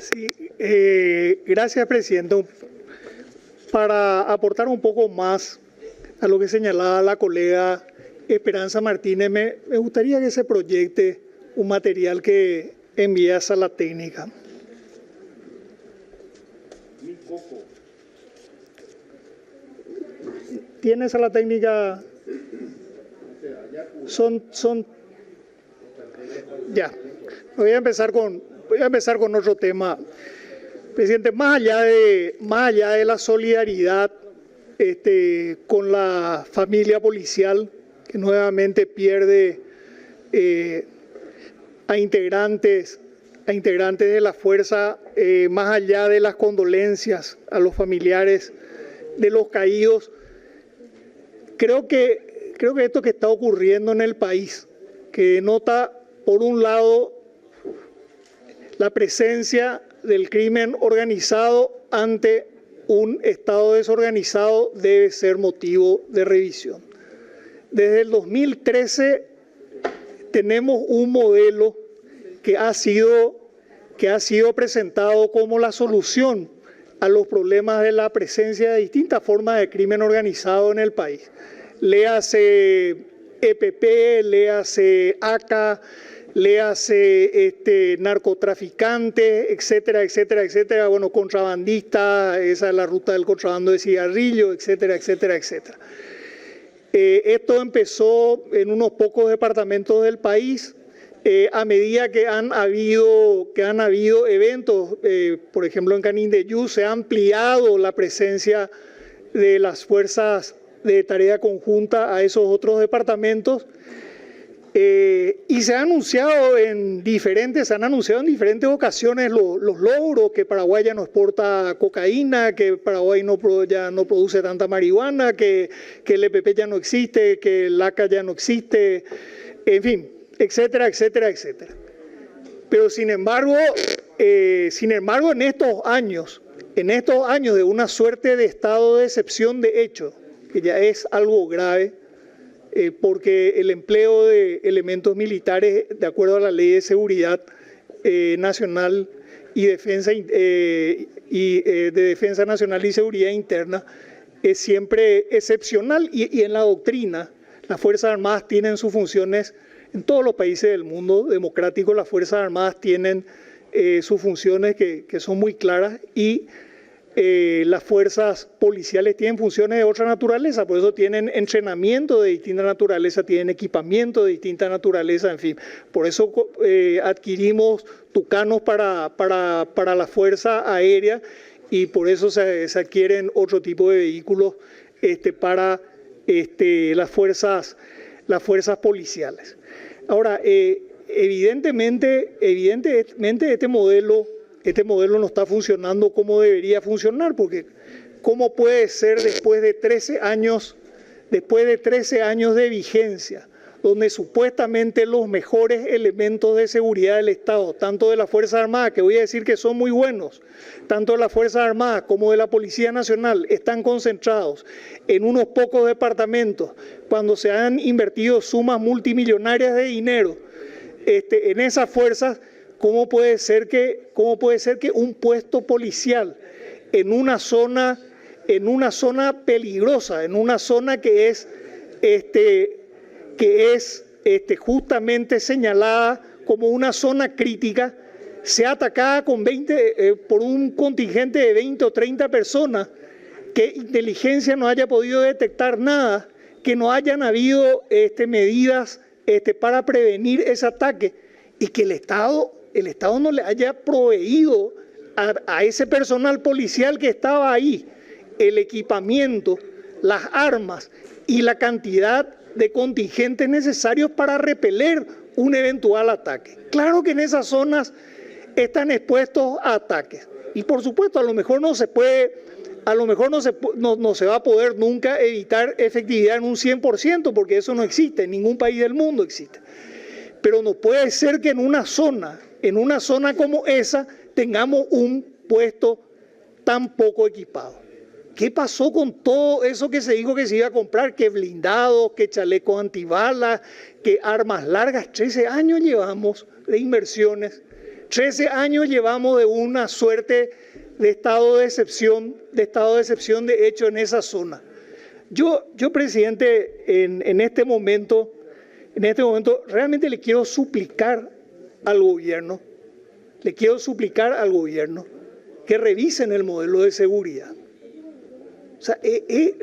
Sí, gracias, presidente. Para aportar un poco más a lo que señalaba la colega Esperanza Martínez, me gustaría que se proyecte un material que envía a Sala Técnica. ¿Tiene Sala Técnica? Ya. Voy a empezar con otro tema. Presidente, más allá de la solidaridad con la familia policial, que nuevamente pierde a integrantes de la fuerza, más allá de las condolencias a los familiares de los caídos, creo que esto que está ocurriendo en el país, que denota, por un lado, la presencia del crimen organizado ante un Estado desorganizado, debe ser motivo de revisión. Desde el 2013 tenemos un modelo que ha sido presentado como la solución a los problemas de la presencia de distintas formas de crimen organizado en el país. Léase EPP, léase ACA, léase narcotraficantes, etcétera, etcétera, etcétera, bueno, contrabandistas, esa es la ruta del contrabando de cigarrillos, etcétera, etcétera, etcétera. Esto empezó en unos pocos departamentos del país. A medida que han habido eventos, por ejemplo en Canindeyú, se ha ampliado la presencia de las fuerzas de tarea conjunta a esos otros departamentos. Y se han anunciado en diferentes ocasiones los logros, que Paraguay ya no exporta cocaína, que Paraguay ya no produce tanta marihuana, que el EPP ya no existe, que el ACA ya no existe, en fin, etcétera, etcétera, etcétera. Pero sin embargo, en estos años de una suerte de estado de excepción de hecho, que ya es algo grave, porque el empleo de elementos militares, de acuerdo a la Ley de Seguridad Nacional y Defensa de Defensa Nacional y Seguridad Interna, es siempre excepcional, y en la doctrina las Fuerzas Armadas tienen sus funciones. En todos los países del mundo democrático las Fuerzas Armadas tienen sus funciones que son muy claras, y las fuerzas policiales tienen funciones de otra naturaleza, por eso tienen entrenamiento de distinta naturaleza, tienen equipamiento de distinta naturaleza, en fin. Por eso adquirimos tucanos para la Fuerza Aérea, y por eso se adquieren otro tipo de vehículos para las fuerzas policiales. Ahora, evidentemente este modelo no está funcionando como debería funcionar, porque ¿cómo puede ser después de 13 años de vigencia, donde supuestamente los mejores elementos de seguridad del Estado, tanto de las Fuerzas Armadas, que voy a decir que son muy buenos, tanto de las Fuerzas Armadas como de la Policía Nacional, están concentrados en unos pocos departamentos, cuando se han invertido sumas multimillonarias de dinero en esas fuerzas? ¿Cómo puede ser que un puesto policial en una zona peligrosa, en una zona que es justamente señalada como una zona crítica, sea atacada por un contingente de 20 o 30 personas, que inteligencia no haya podido detectar nada, que no hayan habido medidas para prevenir ese ataque, y que el Estado no le haya proveído a ese personal policial que estaba ahí el equipamiento, las armas y la cantidad de contingentes necesarios para repeler un eventual ataque? Claro que en esas zonas están expuestos a ataques, y por supuesto a lo mejor no se va a poder nunca evitar efectividad en un 100%, porque eso no existe, en ningún país del mundo existe. Pero no puede ser que en una zona como esa tengamos un puesto tan poco equipado. ¿Qué pasó con todo eso que se dijo que se iba a comprar? Que blindados, que chalecos antibalas, que armas largas. 13 años llevamos de inversiones 13 años llevamos de una suerte de estado de excepción, de hecho, en esa zona. Yo presidente, en este momento, realmente le quiero suplicar al gobierno, que revisen el modelo de seguridad. O sea,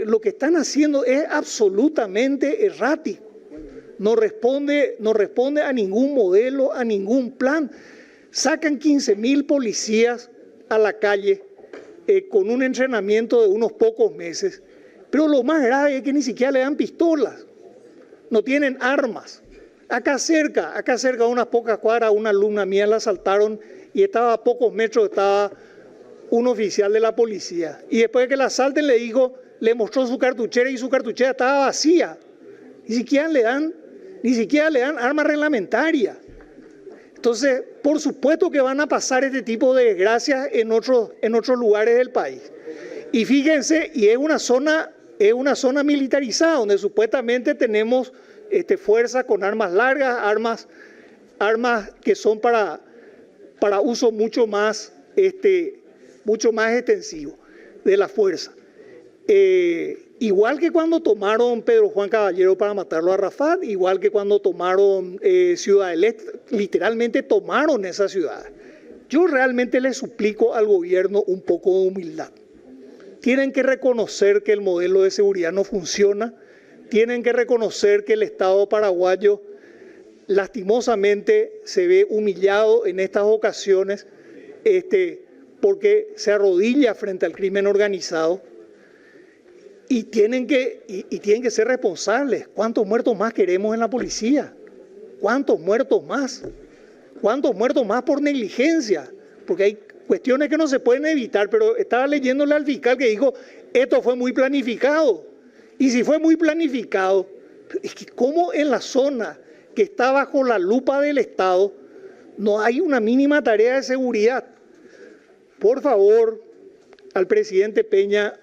lo que están haciendo es absolutamente errático. No responde a ningún modelo, a ningún plan. Sacan 15.000 policías a la calle con un entrenamiento de unos pocos meses. Pero lo más grave es que ni siquiera le dan pistolas. No tienen armas. Acá cerca, a unas pocas cuadras, una alumna mía la asaltaron y estaba a pocos metros, estaba un oficial de la policía. Y después de que la asalten le mostró su cartuchera y su cartuchera estaba vacía. Ni siquiera le dan armas reglamentarias. Entonces, por supuesto que van a pasar este tipo de desgracias en otros lugares del país. Y fíjense, y es una zona militarizada, donde supuestamente tenemos fuerzas con armas largas, armas que son para uso mucho más extensivo de la fuerza. Igual que cuando tomaron Pedro Juan Caballero para matarlo a Rafat, igual que cuando tomaron Ciudad del Este, literalmente tomaron esa ciudad. Yo realmente le suplico al gobierno un poco de humildad. Tienen que reconocer que el modelo de seguridad no funciona, tienen que reconocer que el Estado paraguayo lastimosamente se ve humillado en estas ocasiones porque se arrodilla frente al crimen organizado. Y tienen que ser responsables. ¿Cuántos muertos más queremos en la policía? ¿Cuántos muertos más? ¿Cuántos muertos más por negligencia? Porque hay cuestiones que no se pueden evitar, pero estaba leyéndole al fiscal que dijo, esto fue muy planificado. Y si fue muy planificado, es que ¿cómo en la zona que está bajo la lupa del Estado no hay una mínima tarea de seguridad? Por favor, al presidente Peña,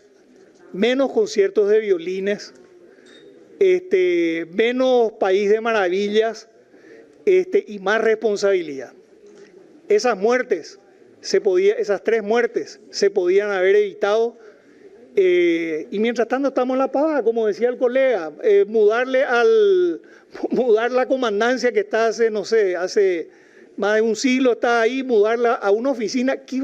menos conciertos de violines, menos país de maravillas y más responsabilidad. Esas tres muertes se podían haber evitado y mientras tanto estamos en la pava, como decía el colega, mudar la comandancia que está hace más de un siglo, está ahí, mudarla a una oficina. ¿Qué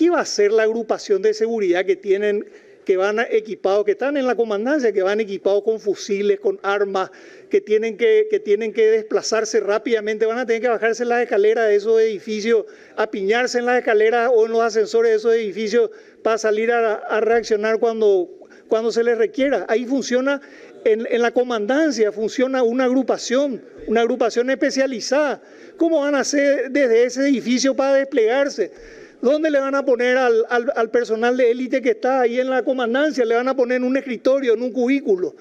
va a hacer la agrupación de seguridad que van equipados, que están en la comandancia, que van equipados con fusiles, con armas, que tienen que desplazarse rápidamente, van a tener que bajarse en las escaleras de esos edificios, apiñarse en las escaleras o en los ascensores de esos edificios para salir a reaccionar cuando se les requiera? Ahí funciona, en la comandancia funciona una agrupación especializada. ¿Cómo van a hacer desde ese edificio para desplegarse? ¿Dónde le van a poner al personal de élite que está ahí en la comandancia? ¿Le van a poner en un escritorio, en un cubículo?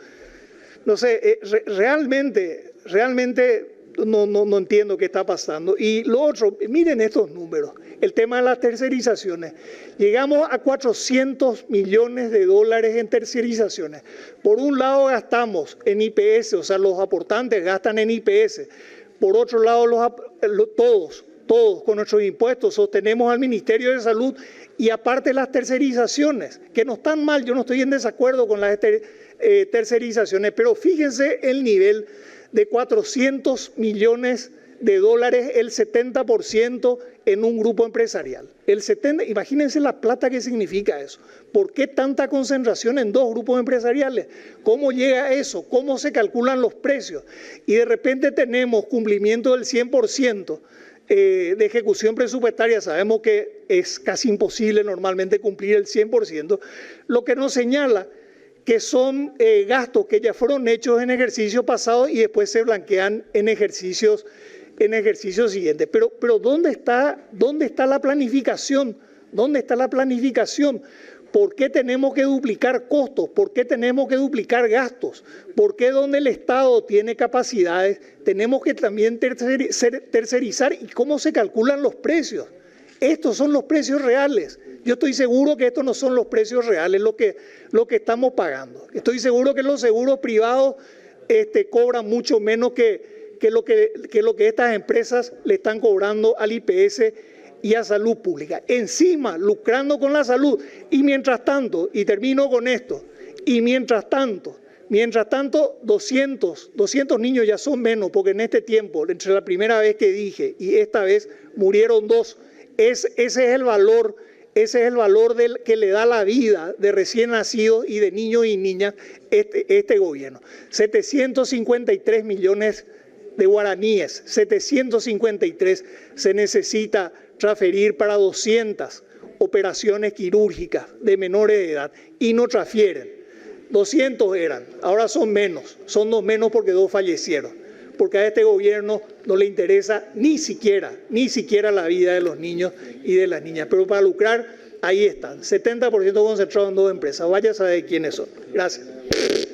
No sé, realmente no entiendo qué está pasando. Y lo otro, miren estos números, el tema de las tercerizaciones. Llegamos a 400 millones de dólares en tercerizaciones. Por un lado gastamos en IPS, o sea, los aportantes gastan en IPS. Por otro lado, todos con nuestros impuestos sostenemos al Ministerio de Salud y aparte las tercerizaciones, que no están mal, yo no estoy en desacuerdo con las tercerizaciones, pero fíjense el nivel de 400 millones de dólares, el 70% en un grupo empresarial. Imagínense la plata que significa eso. ¿Por qué tanta concentración en dos grupos empresariales? ¿Cómo llega eso? ¿Cómo se calculan los precios? Y de repente tenemos cumplimiento del 100%. De ejecución presupuestaria, sabemos que es casi imposible normalmente cumplir el 100%, lo que nos señala que son gastos que ya fueron hechos en ejercicios pasados y después se blanquean en ejercicios siguientes. Pero ¿dónde está la planificación? ¿Dónde está la planificación? ¿Por qué tenemos que duplicar costos? ¿Por qué tenemos que duplicar gastos? ¿Por qué donde el Estado tiene capacidades tenemos que también tercerizar? ¿Y cómo se calculan los precios? Estos son los precios reales. Yo estoy seguro que estos no son los precios reales lo que estamos pagando. Estoy seguro que los seguros privados cobran mucho menos que que es lo que estas empresas le están cobrando al IPS y a salud pública. Encima, lucrando con la salud. Y mientras tanto, y termino con esto, y mientras tanto, 200 niños ya son menos, porque en este tiempo, entre la primera vez que dije y esta vez, murieron 2. Ese es el valor que le da la vida de recién nacidos y de niños y niñas este gobierno. 753 millones de guaraníes, 753 se necesita transferir para 200 operaciones quirúrgicas de menores de edad y no transfieren. 200 eran, ahora son menos, son 2 menos porque 2 fallecieron, porque a este gobierno no le interesa ni siquiera la vida de los niños y de las niñas, pero para lucrar, ahí están, 70% concentrado en 2 empresas, vaya a saber quiénes son. Gracias.